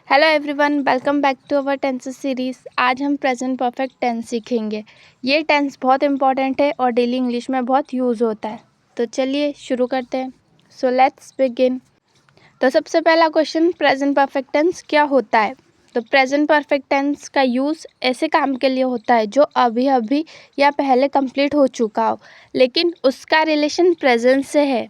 Hello everyone, welcome back to our tense series. आज हम present perfect tense सीखेंगे। ये टेंस बहुत इंपॉर्टेंट है और डेली इंग्लिश में बहुत यूज़ होता है। तो चलिए शुरू करते हैं। So let's begin. तो सबसे पहला क्वेश्चन, प्रेजेंट परफेक्ट टेंस क्या होता है। तो प्रेजेंट परफेक्ट टेंस का यूज़ ऐसे काम के लिए होता है जो अभी अभी या पहले कंप्लीट हो चुका हो, लेकिन उसका रिलेशन प्रेजेंट से है।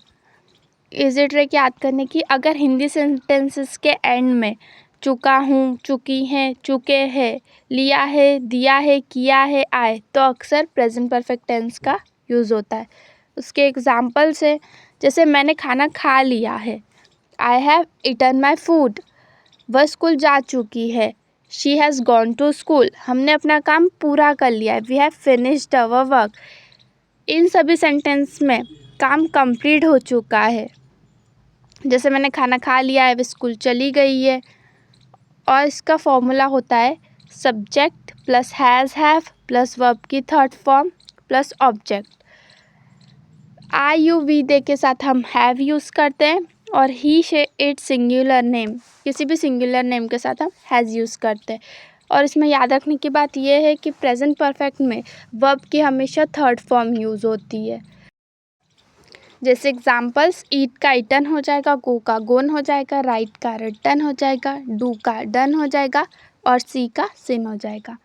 इजी ट्रिक याद करने की, अगर हिंदी सेंटेंसेस के एंड में चुका हूँ, चुकी हैं, चुके हैं, लिया है, दिया है, किया है आए, तो अक्सर प्रेजेंट परफेक्ट टेंस का यूज़ होता है। उसके एग्जाम्पल्स है, जैसे मैंने खाना खा लिया है, I have eaten my food. वह स्कूल जा चुकी है, she has gone to school. हमने अपना काम पूरा कर लिया है, we have finished our work. इन सभी सेंटेंस में काम कंप्लीट हो चुका है। जैसे मैंने खाना खा लिया है, वह स्कूल चली गई है। और इसका फॉर्मूला होता है subject plus has have plus verb की third form plus object. I you we they के साथ हम हैव यूज़ करते हैं, और ही शे इट सिंगुलर नेम, किसी भी सिंगुलर नेम के साथ हम हैज़ यूज़ करते हैं। और इसमें याद रखने की बात यह है कि प्रेजेंट परफेक्ट में वर्ब की हमेशा थर्ड फॉर्म यूज़ होती है। जैसे एग्जाम्पल्स, ईट का ईटन हो जाएगा, गो का गोन हो जाएगा, राइट का रिटर्न हो जाएगा, डू का डन हो जाएगा और सी का सिन हो जाएगा।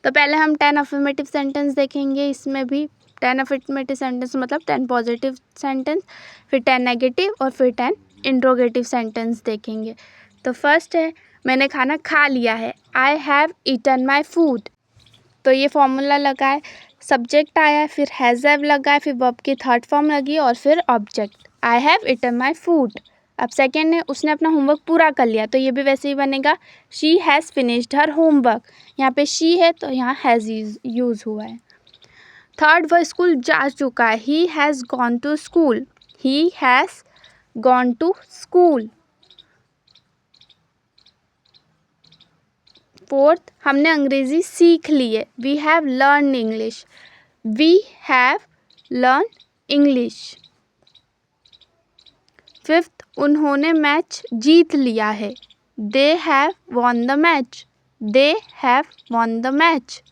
तो पहले हम 10 अफर्मेटिव सेंटेंस देखेंगे। इसमें भी 10 अफर्मेटिव सेंटेंस मतलब 10 पॉजिटिव सेंटेंस, फिर 10 नेगेटिव और फिर 10 इंट्रोगेटिव सेंटेंस देखेंगे। तो फर्स्ट है, मैंने खाना खा लिया है, I have eaten my food. तो ये फॉर्मूला लगा है, सब्जेक्ट आया, फिर हैज़ हैव लगा है, फिर वर्ब की थर्ड फॉर्म लगी और फिर object, I have eaten my food. अब सेकेंड है, उसने अपना होमवर्क पूरा कर लिया, तो ये भी वैसे ही बनेगा, she has finished her homework. यहाँ पे शी है तो यहाँ हैज़ यूज़ हुआ है। थर्ड, वह स्कूल जा चुका है, he has gone to school, he has gone to school. Fourth, हमने अंग्रेज़ी सीख ली है, we have learn English, we have learn English. Fifth, उन्होंने मैच जीत लिया है, they have won the match, they have won the match.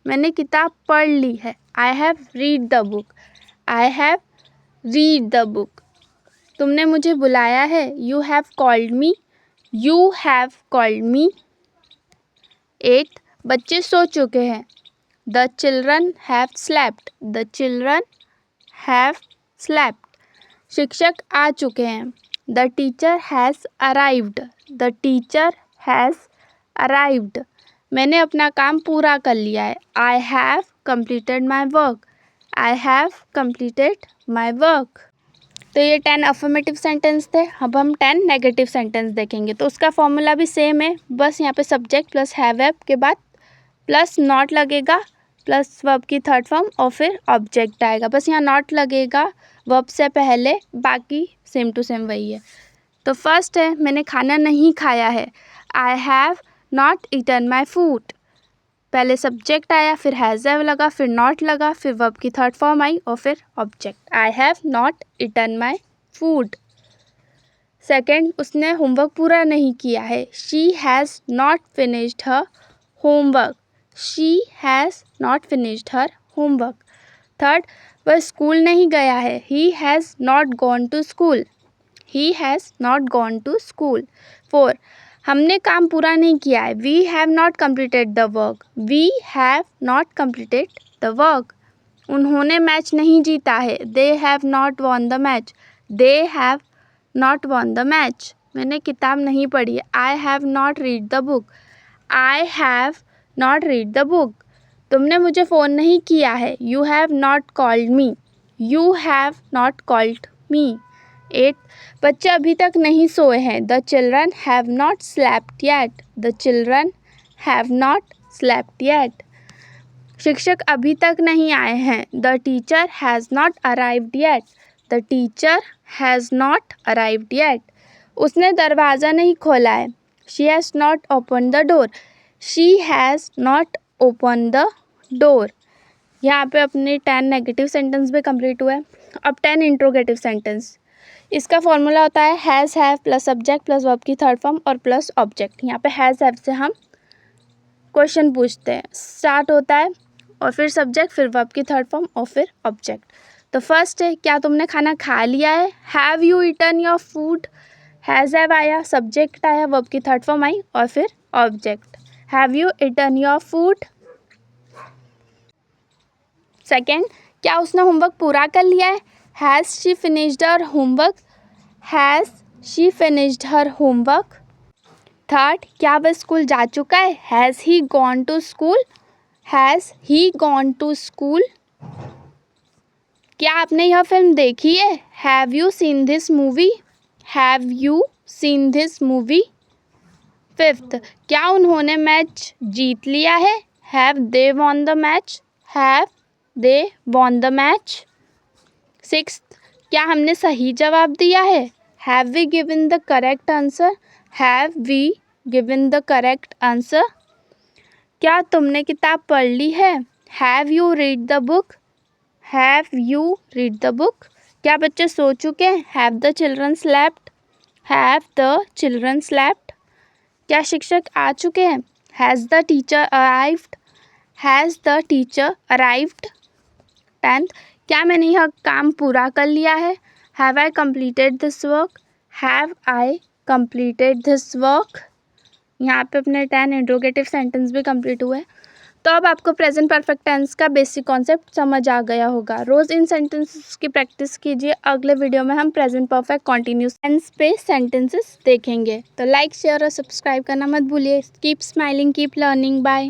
मैंने किताब पढ़ ली है, I have read the book, I have read the book. तुमने मुझे बुलाया है, you have called me, you have called me. Eight, बच्चे सो चुके हैं, the children have slept, the children have slept. शिक्षक आ चुके हैं, the teacher has arrived, the teacher has arrived. मैंने अपना काम पूरा कर लिया है, I have completed my work, I have completed my work. तो ये 10 अफर्मेटिव सेंटेंस थे। अब हम 10 नेगेटिव सेंटेंस देखेंगे। तो उसका फॉर्मूला भी सेम है, बस यहाँ पे सब्जेक्ट प्लस हैव के बाद प्लस नॉट लगेगा, प्लस वर्ब की थर्ड फॉर्म और फिर ऑब्जेक्ट आएगा। बस यहाँ नॉट लगेगा वर्ब से पहले, बाकी सेम टू सेम वही है। तो फर्स्ट है, मैंने खाना नहीं खाया है, I have not eaten my food. पहले सब्जेक्ट आया, फिर हैज़ हैव लगा, फिर नॉट लगा, फिर वर्ब की थर्ड फॉर्म आई और फिर object, I have not eaten my food. Second, उसने होमवर्क पूरा नहीं किया है, she has not finished her homework, she has not finished her homework. Third, वह स्कूल नहीं गया है, he has not gone to school, he has not gone to school. Four, हमने काम पूरा नहीं किया है, we have not completed the work, we have not completed the work. उन्होंने मैच नहीं जीता है, they have not von the match, they have not von the match. मैंने किताब नहीं पढ़ी है, I have not read the book, I have not read the book. तुमने मुझे फ़ोन नहीं किया है, you have not called me, you have not called me. 8, बच्चे अभी तक नहीं सोए हैं, the children have not slept yet, the children have not slept yet. शिक्षक अभी तक नहीं आए हैं, the teacher has not arrived yet, the teacher has not arrived yet. उसने दरवाज़ा नहीं खोला है, she has not open the door, she has not open the door. यहाँ पे अपने 10 नेगेटिव सेंटेंस भी कंप्लीट हुए। अब 10 इंट्रोगेटिव सेंटेंस। इसका फॉर्मूला होता है has have plus subject plus verb की थर्ड फॉर्म और प्लस ऑब्जेक्ट। यहाँ पे हैज़ हैव से हम क्वेश्चन पूछते हैं, स्टार्ट होता है और फिर सब्जेक्ट फिर वर्ब की थर्ड फॉर्म और फिर ऑब्जेक्ट। तो फर्स्ट है, क्या तुमने खाना खा लिया है? Have you eaten your food? Has have आया, सब्जेक्ट आया, वर्ब की थर्ड फॉर्म आई और फिर object. Have you eaten your food? Second, क्या उसने होमवर्क पूरा कर लिया है? Has she finished her homework? Has she finished her homework? Third, क्या वह स्कूल जा चुका है? Has he gone to school? Has he gone to school? क्या आपने यह फिल्म देखी है? Have you seen this movie? Have you seen this movie? Fifth, क्या उन्होंने मैच जीत लिया है? Have they won the match? Have they won the match? Sixth, क्या हमने सही जवाब दिया है? Have we given the correct answer? Have we given the correct answer? क्या तुमने किताब पढ़ ली है? Have you read the book? Have you read the book? क्या बच्चे सो चुके हैं? Have the children slept? Have the children slept? क्या शिक्षक आ चुके हैं? Has the teacher arrived? Has the teacher arrived? Tenth, क्या मैंने यह काम पूरा कर लिया है? Have I completed this work? Have I completed this work? यहाँ पे अपने 10 इंट्रोगेटिव सेंटेंस भी कंप्लीट हुए। तो अब आपको प्रेजेंट परफेक्ट टेंस का बेसिक कॉन्सेप्ट समझ आ गया होगा। रोज़ इन सेंटेंसेस की प्रैक्टिस कीजिए। अगले वीडियो में हम प्रेजेंट परफेक्ट कॉन्टिन्यूस टेंस पे सेंटेंसेस देखेंगे। तो लाइक शेयर और सब्सक्राइब करना मत भूलिए। Keep smiling, keep learning, bye.